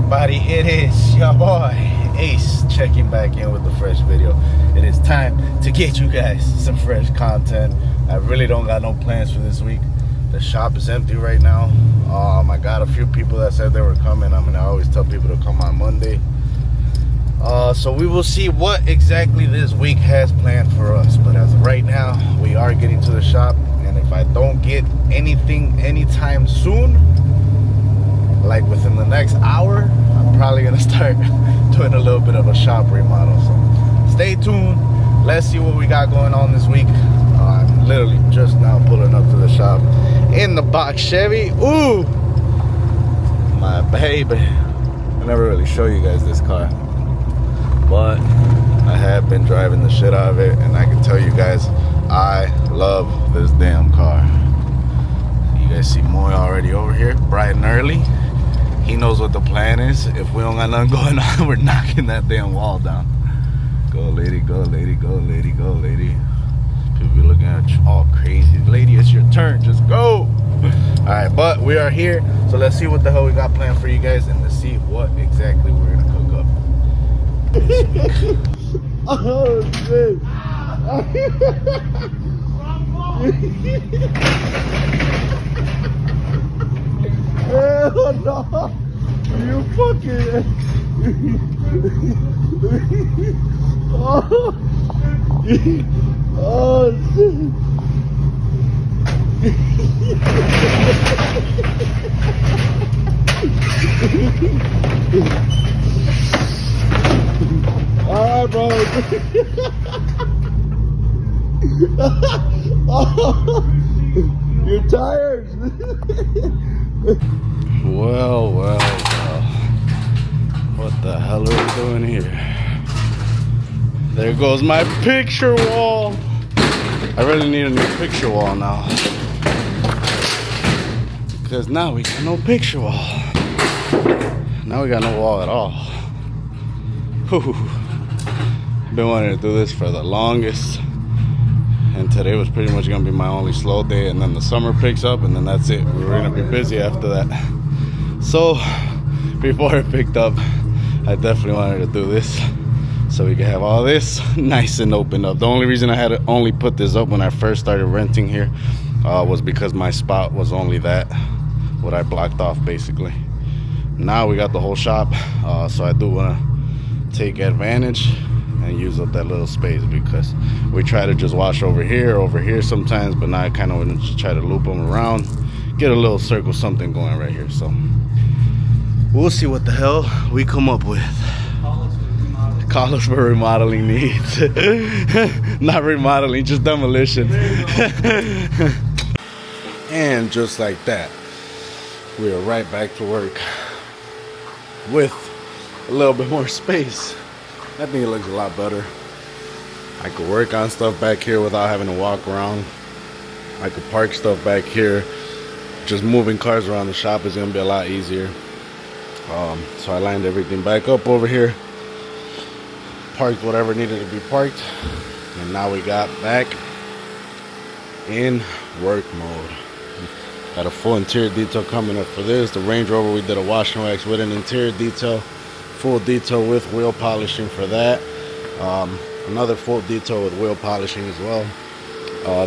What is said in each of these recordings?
everybody? It is your boy Ace checking back in with the fresh video. It is time to get you guys some fresh content. I really don't got no plans for this week. The shop is empty right now. I got a few people that said they were coming. I always tell people to come on Monday. So we will see what exactly this week has planned for us. But as of right now, we are getting to the shop. And if I don't get anything anytime soon, like within the next hour, I'm probably gonna start doing a little bit of a shop remodel. So stay tuned. Let's see what we got going on this week. I'm literally just now pulling up to the shop in the box Chevy. Ooh, my baby. I never really show you guys this car, but I have been driving the shit out of it, and I can tell you guys, I love this damn car. You guys see Moy already over here, bright and early. He knows what the plan is. If we don't got nothing going on, we're knocking that damn wall down. Go lady, go lady, go lady, go lady. People be looking at you all crazy. Lady, it's your turn, just go. Alright, but we are here, so let's see what the hell we got planned for you guys, and let's see what exactly we're gonna cook up this week. Oh shit. Hell no! You fucking... Oh shit! Alright, bro. Oh, you're tired. Well. What the hell are we doing here? There goes my picture wall. I really need a new picture wall now, because now we got no picture wall. Now we got no wall at all. Whew. Been wanting to do this for the longest, and today was pretty much gonna be my only slow day, and then the summer picks up, and then that's it. We're gonna be busy after that. So before it picked up, I definitely wanted to do this so we can have all this nice and open up. The only reason I had to only put this up when I first started renting here was because my spot was only that, what I blocked off basically. Now we got the whole shop, so I do want to take advantage and use up that little space, because we try to just wash over here sometimes, but now I kind of want to try to loop them around, get a little circle something going right here. So we'll see what the hell we come up with. Call us for remodeling needs. Not remodeling, just demolition. And just like that, we are right back to work with a little bit more space. I think it looks a lot better. I could work on stuff back here without having to walk around. I could park stuff back here. Just moving cars around the shop is gonna be a lot easier. So I lined everything back up over here, parked whatever needed to be parked, and now we got back in work mode. Got a full interior detail coming up for this. The Range Rover, we did a wash and wax with an interior detail, full detail with wheel polishing for that. Another full detail with wheel polishing as well.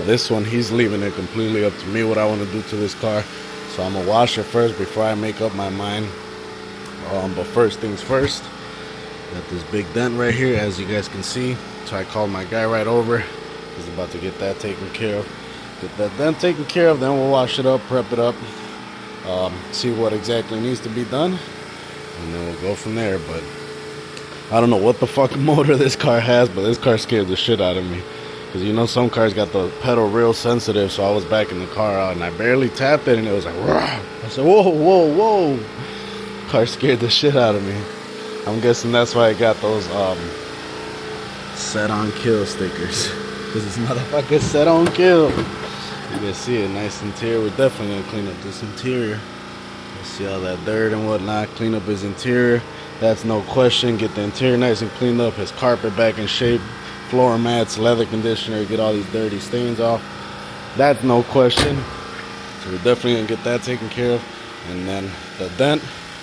This one, he's leaving it completely up to me what I want to do to this car, so I'm gonna wash it first before I make up my mind. But first things first, got this big dent right here, as you guys can see. So I called my guy right over. He's about to get that taken care of. Get that dent taken care of, then we'll wash it up, prep it up, see what exactly needs to be done, and then we'll go from there. But I don't know what the fuck motor this car has, but this car scared the shit out of me. Because you know some cars got the pedal real sensitive, so I was backing the car out and I barely tapped it and it was like, rah! I said, whoa. Car scared the shit out of me. I'm guessing that's why I got those set on kill stickers, because this motherfucker set on kill. You can see it, nice interior. We're definitely gonna clean up this interior. Let's see all that dirt and whatnot, clean up his interior. That's no question. Get the interior nice and cleaned up, his carpet back in shape, floor mats, leather conditioner, get all these dirty stains off. That's no question. So we're definitely gonna get that taken care of. And then the dent,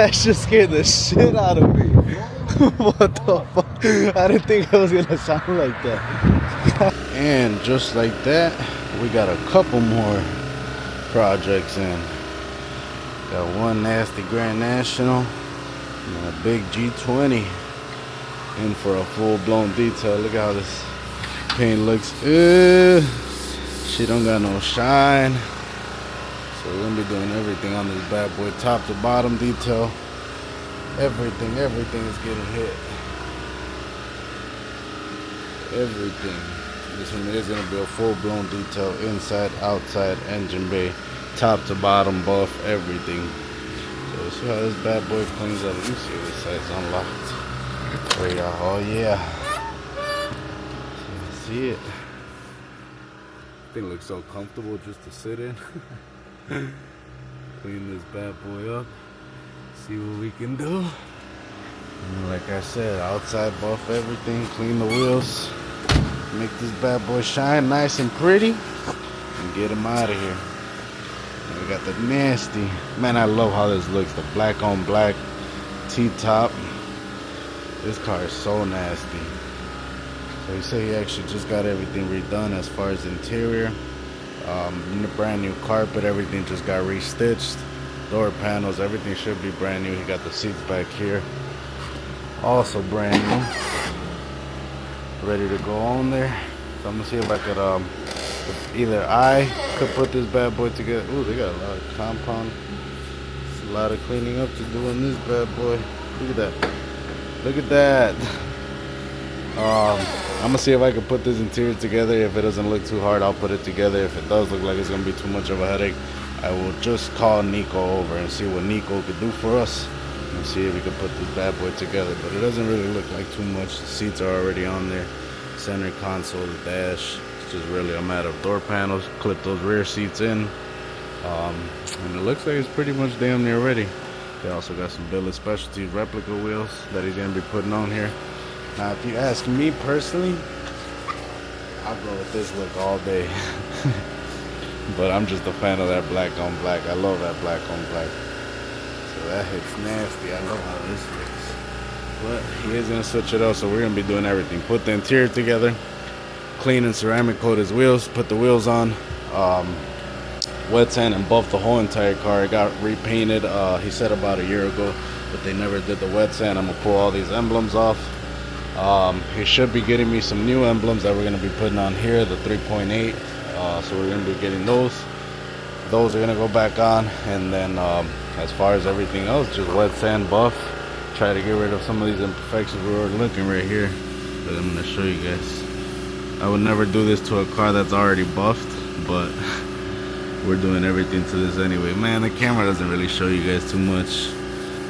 That just scared the shit out of me. What the fuck? I didn't think it was gonna sound like that. And just like that, we got a couple more projects in. Got one nasty Grand National and a big G20 in for a full-blown detail. Look at how this paint looks. She don't got no shine. So we're gonna be doing everything on this bad boy, top to bottom detail. Everything is getting hit. Everything. This one is gonna be a full-blown detail, inside, outside, engine bay, top to bottom, buff, everything. So let's see how this bad boy cleans up. You see this side's unlocked. There you go. Oh yeah. See it. Thing looks so comfortable just to sit in. Clean this bad boy up. See what we can do. And like I said, outside buff everything, clean the wheels, make this bad boy shine nice and pretty, and get him out of here. And we got the nasty, man, I love how this looks, the black on black T-top. This car is so nasty. So he said he actually just got everything redone as far as interior. Brand new carpet, everything just got restitched. Door panels, everything should be brand new. He got the seats back here, also brand new, ready to go on there. So I'm gonna see if I could if either I could put this bad boy together. Ooh, they got a lot of compound. There's a lot of cleaning up to do on this bad boy. Look at that. Look at that. I'm gonna see if I can put this interior together. If it doesn't look too hard, I'll put it together. If it does look like it's gonna be too much of a headache, I will just call Nico over and see what Nico could do for us and see if we can put this bad boy together. But it doesn't really look like too much. The seats are already on there. Center console, the dash. It's just really a matter of door panels. Clip those rear seats in. And it looks like it's pretty much damn near ready. They also got some Billet Specialties replica wheels that he's gonna be putting on here. Now, if you ask me personally, I'll go with this look all day. But I'm just a fan of that black on black. I love that black on black. So that hits nasty. I love how this looks. But he is gonna switch it up, so we're gonna be doing everything. Put the interior together, clean and ceramic coat his wheels, put the wheels on, wet sand and buff the whole entire car. It got repainted, he said about a year ago, but they never did the wet sand. I'm gonna pull all these emblems off. He should be getting me some new emblems that we're going to be putting on here, the 3.8. So we're going to be getting those. Those are going to go back on. And then as far as everything else, just wet sand buff. Try to get rid of some of these imperfections we were looking right here. But I'm going to show you guys. I would never do this to a car that's already buffed, but we're doing everything to this anyway. Man, the camera doesn't really show you guys too much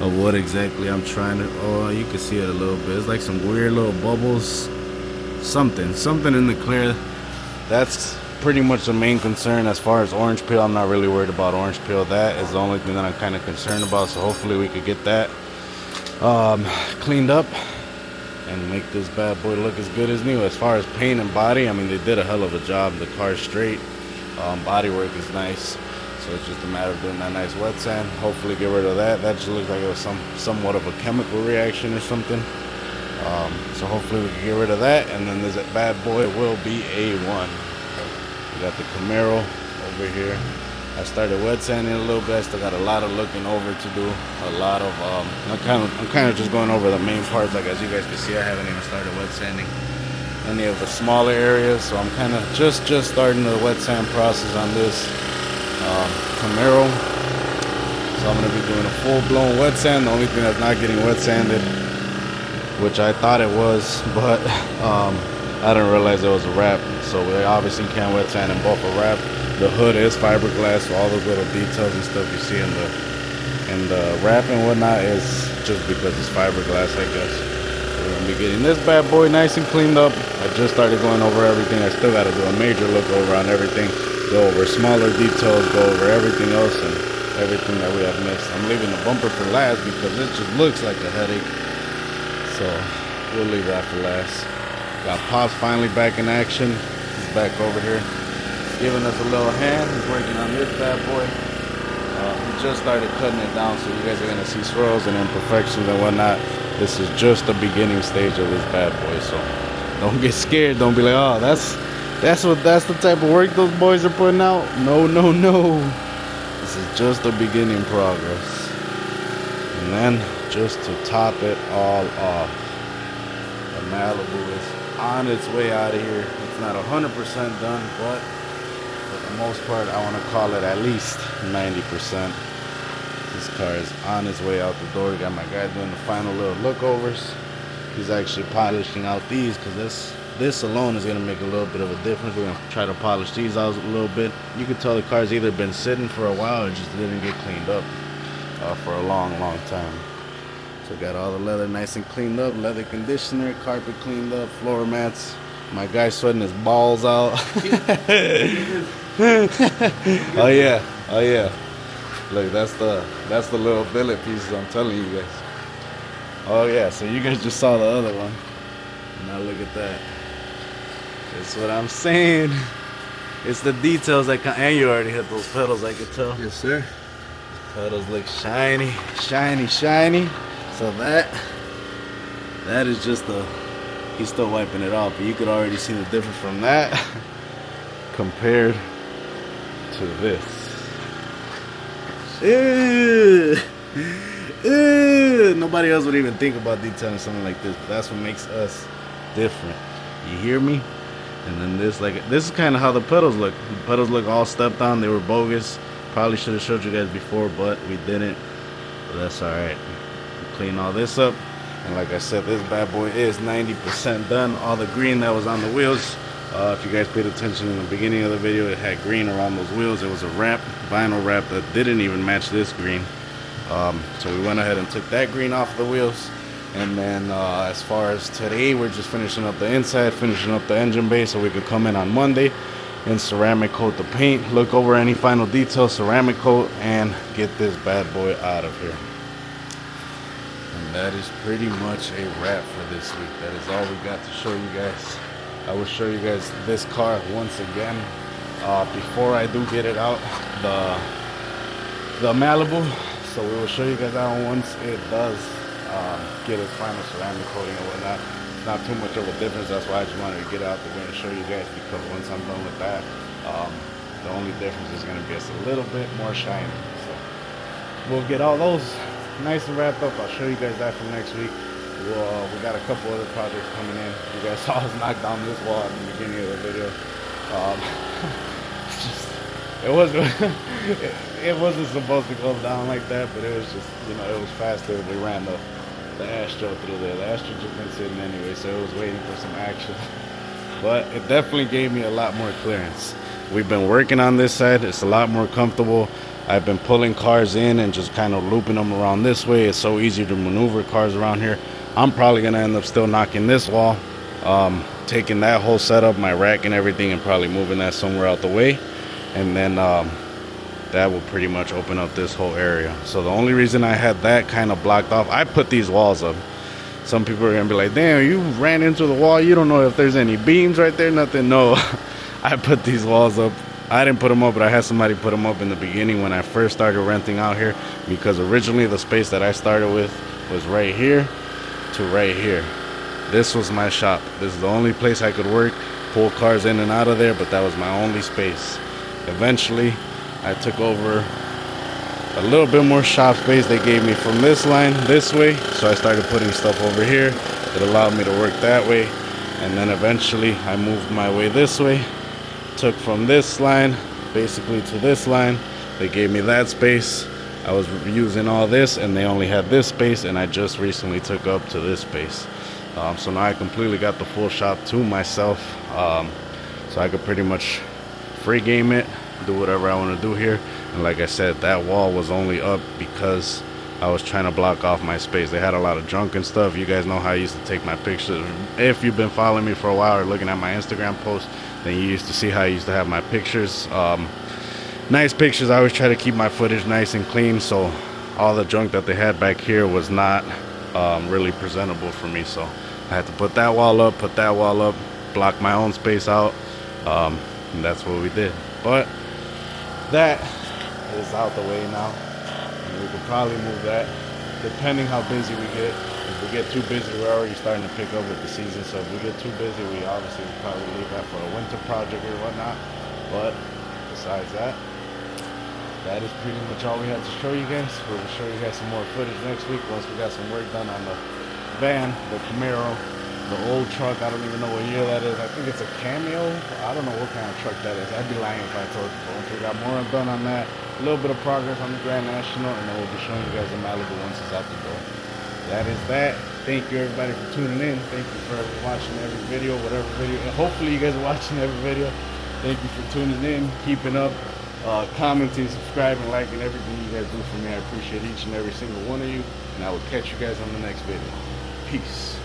of what exactly I'm trying to. Oh, you can see it a little bit. It's like some weird little bubbles, something in the clear. That's pretty much the main concern. As far as orange peel, I'm not really worried about orange peel. That is the only thing that I'm kind of concerned about. So hopefully we could get that cleaned up and make this bad boy look as good as new. As far as paint and body, I mean, they did a hell of a job. The car's straight, body work is nice. So it's just a matter of doing that nice wet sand. Hopefully get rid of that. That just looks like it was somewhat of a chemical reaction or something. So hopefully we can get rid of that. And then this bad boy will be A1. We got the Camaro over here. I started wet sanding a little bit. I still got a lot of looking over to do. A lot of, I'm kind of just going over the main parts. Like as you guys can see, I haven't even started wet sanding any of the smaller areas. So I'm kind of just starting the wet sand process on this Camaro. So I'm going to be doing a full-blown wet sand. The only thing that's not getting wet sanded, which I thought it was, but I didn't realize it was a wrap. So we obviously can't wet sand and buff a wrap. The hood is fiberglass, so all those little details and stuff you see in the wrap and whatnot is just because it's fiberglass, I guess. So we're gonna be getting this bad boy nice and cleaned up. I just started going over everything. I still got to do a major look over on everything. Go over smaller details, go over everything else and everything that we have missed. I'm leaving the bumper for last because it just looks like a headache. So we'll leave that for last. Got Pops finally back in action. He's back over here, giving us a little hand. He's working on this bad boy. We just started cutting it down, so you guys are gonna see swirls and imperfections and whatnot. This is just the beginning stage of this bad boy, so don't get scared. Don't be like, oh, that's the type of work those boys are putting out. No, no, no. This is just the beginning progress. And then just to top it all off, the Malibu is on its way out of here. It's not 100% done, but for the most part, I want to call it at least 90%. This car is on its way out the door. Got my guy doing the final little lookovers. He's actually polishing out these because this alone is going to make a little bit of a difference. We're going to try to polish these out a little bit. You can tell the car's either been sitting for a while or just didn't get cleaned up for a long time. So got all the leather nice and cleaned up, leather conditioner, carpet cleaned up, floor mats. My guy's sweating his balls out. Oh yeah, oh yeah. Look, that's the little billet pieces I'm telling you guys. Oh yeah, so you guys just saw the other one. Now look at that. That's what I'm saying. It's the details that and you already hit those pedals, I could tell. Yes, sir. Pedals look shiny, shiny, shiny. So that is just he's still wiping it off, but you could already see the difference from that compared to this. Nobody else would even think about detailing something like this, but that's what makes us different. You hear me? And then this is kind of how the pedals look. The pedals look all stepped on. They were bogus. Probably should have showed you guys before, but we didn't. But that's all right. Clean all this up, and like I said, this bad boy is 90% done. All the green that was on the wheels, if you guys paid attention in the beginning of the video, it had green around those wheels. It was a wrap, vinyl wrap that didn't even match this green. So we went ahead and took that green off the wheels. And then as far as today, we're just finishing up the inside, finishing up the engine bay so we could come in on Monday and ceramic coat the paint, look over any final details, ceramic coat, and get this bad boy out of here. And that is pretty much a wrap for this week. That is all we got to show you guys. I will show you guys this car once again before I do get it out, the Malibu. So we will show you guys that one once it does get its final ceramic coating and whatnot. It's not too much of a difference. That's why I just wanted to get out the way and show you guys, because once I'm done with that, the only difference is going to be a little bit more shiny. So we'll get all those nice and wrapped up. I'll show you guys that for next week. We got a couple other projects coming in. You guys saw us knock down this wall at the beginning of the video. It wasn't supposed to go down like that, but it was just, it was faster. We ran the Astro through there. The Astro just been sitting anyway, so it was waiting for some action. But it definitely gave me a lot more clearance. We've been working on this side. It's a lot more comfortable. I've been pulling cars in and just kind of looping them around this way. It's so easy to maneuver cars around here. I'm probably going to end up still knocking this wall, taking that whole setup, my rack and everything, and probably moving that somewhere out the way. And then that will pretty much open up this whole area. So the only reason I had that kind of blocked off, I put these walls up. Some people are going to be like, damn, you ran into the wall. You don't know if there's any beams right there, nothing. No, I put these walls up. I didn't put them up, but I had somebody put them up in the beginning when I first started renting out here, because originally the space that I started with was right here to right here. This was my shop. This is the only place I could work, pull cars in and out of there, but that was my only space. Eventually, I took over a little bit more shop space they gave me from this line this way, so I started putting stuff over here. It allowed me to work that way, and then eventually I moved my way this way. Took from this line basically to this line. They gave me that space. I was using all this and they only had this space, and I just recently took up to this space. So now I completely got the full shop to myself, so I could pretty much free game it, do whatever I want to do here. And like I said, that wall was only up because I was trying to block off my space. They had a lot of junk and stuff. You guys know how I used to take my pictures. If you've been following me for a while or looking at my Instagram posts, then you used to see how I used to have my pictures. Nice pictures. I always try to keep my footage nice and clean, so all the junk that they had back here was not really presentable for me. So I had to put that wall up, block my own space out, and that's what we did. But that is out the way now. And we could probably move that, depending how busy we get. If we get too busy, we're already starting to pick up with the season. So if we get too busy, we obviously would probably leave that for a winter project or whatnot. But besides that, that is pretty much all we had to show you guys. We'll show you guys some more footage next week once we got some work done on the van, the Camaro, the old truck. I don't even know what year that is. I think it's a Cameo. I don't know what kind of truck that is. I'd be lying if I told you. But once we got more done on that, a little bit of progress on the Grand National, and then we'll be showing you guys the Malibu once it's out the door. That is that. Thank you everybody for tuning in. Thank you for watching every video, whatever video. And hopefully you guys are watching every video. Thank you for tuning in, keeping up, commenting, subscribing, liking, everything you guys do for me. I appreciate each and every single one of you. And I will catch you guys on the next video. Peace.